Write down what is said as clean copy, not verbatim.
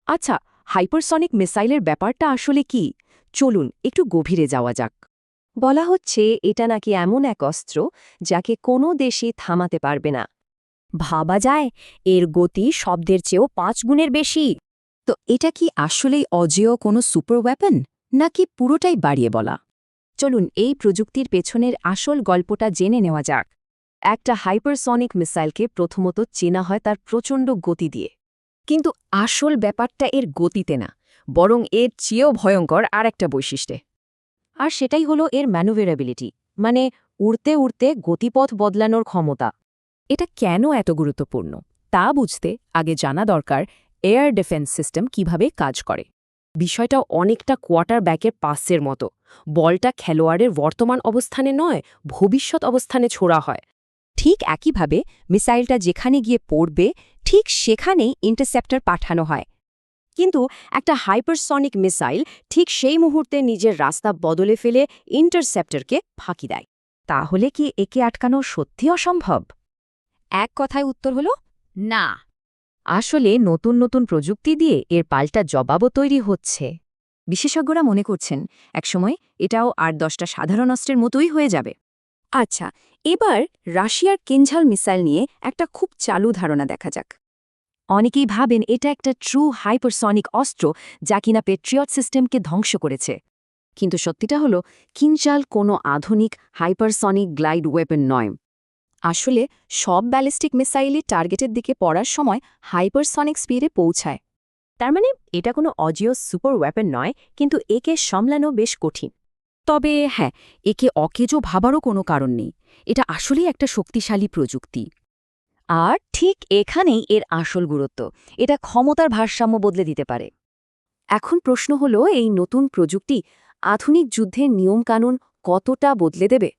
আচ্ছা, হাইপারসনিক মিসাইলের ব্যাপারটা আসলে কি? চলুন একটু গভীরে যাওয়া যাক। বলা হচ্ছে এটা নাকি এমন এক অস্ত্র যাকে কোনো দেশই থামাতে পারবে না। ভাবা যায় এর গতি শব্দের চেয়েও 5 গুণের বেশি। তো এটা কি আসলেই অজেয় কোনো সুপার ওয়েপন, নাকি পুরোটাই বাড়িয়ে বলা? চলুন এই প্রযুক্তির পেছনের আসল গল্পটা জেনে নেওয়া যাক। একটা হাইপারসনিক মিসাইলকে প্রথমত চেনা হয় তার প্রচণ্ড গতি দিয়ে। কিন্তু আসল ব্যাপারটা এর গতিতে না, বরং এর চেয়েও ভয়ঙ্কর আর একটা বৈশিষ্ট্যে। আর সেটাই হলো এর ম্যানুভেরাবিলিটি, মানে উড়তে উড়তে গতিপথ বদলানোর ক্ষমতা। এটা কেন এত গুরুত্বপূর্ণ তা বুঝতে আগে জানা দরকার এয়ার ডিফেন্স সিস্টেম কিভাবে কাজ করে। বিষয়টা অনেকটা কোয়ার্টার ব্যাকের পাসের মতো। বলটা খেলোয়াড়ের বর্তমান অবস্থানে নয়, ভবিষ্যৎ অবস্থানে ছোড়া হয়। ঠিক একইভাবে মিসাইলটা যেখানে গিয়ে পড়বে ঠিক সেখানেই ইন্টারসেপ্টর পাঠানো হয়। কিন্তু একটা হাইপারসনিক মিসাইল ঠিক সেই মুহূর্তে নিজের রাস্তা বদলে ফেলে ইন্টারসেপ্টরকে ফাঁকি দেয়। তাহলে কি একে আটকানো সত্যি অসম্ভব? এক কথায় উত্তর হলো না। আসলে নতুন নতুন প্রযুক্তি দিয়ে এর পাল্টা জবাবও তৈরি হচ্ছে। বিশেষজ্ঞরা মনে করছেন একসময় এটাও ৮-১০টা সাধারণ অস্ত্রের মতোই হয়ে যাবে। আচ্ছা, এবার রাশিয়ার কিনঝাল মিসাইল নিয়ে একটা খুব চালু ধারণা দেখা যাক। অনেকেই ভাবেন এটা একটা ট্রু হাইপারসনিক অস্ত্র যা কিনা পেট্রিয়ট সিস্টেমকে ধ্বংস করেছে। কিন্তু সত্যিটা হলো কিনঝাল কোনো আধুনিক হাইপারসনিক গ্লাইড ওয়েপন নয়। আসলে সব ব্যালিস্টিক মিসাইলই টার্গেটের দিকে পড়ার সময় হাইপারসনিক স্পিডে পৌঁছায়। তার মানে এটা কোনো অজিও সুপার ওয়েপন নয়, কিন্তু একে সামলানো বেশ কঠিন। তবে হ্যাঁ, একে অকেজো ভাবারও কোনো কারণ নেই। এটা আসলেই একটা শক্তিশালী প্রযুক্তি। আর ঠিক এখানেই এর আসল গুরুত্ব। এটা ক্ষমতার ভারসাম্য বদলে দিতে পারে। এখন প্রশ্ন হলো এই নতুন প্রযুক্তি আধুনিক যুদ্ধের নিয়মকানুন কতটা বদলে দেবে।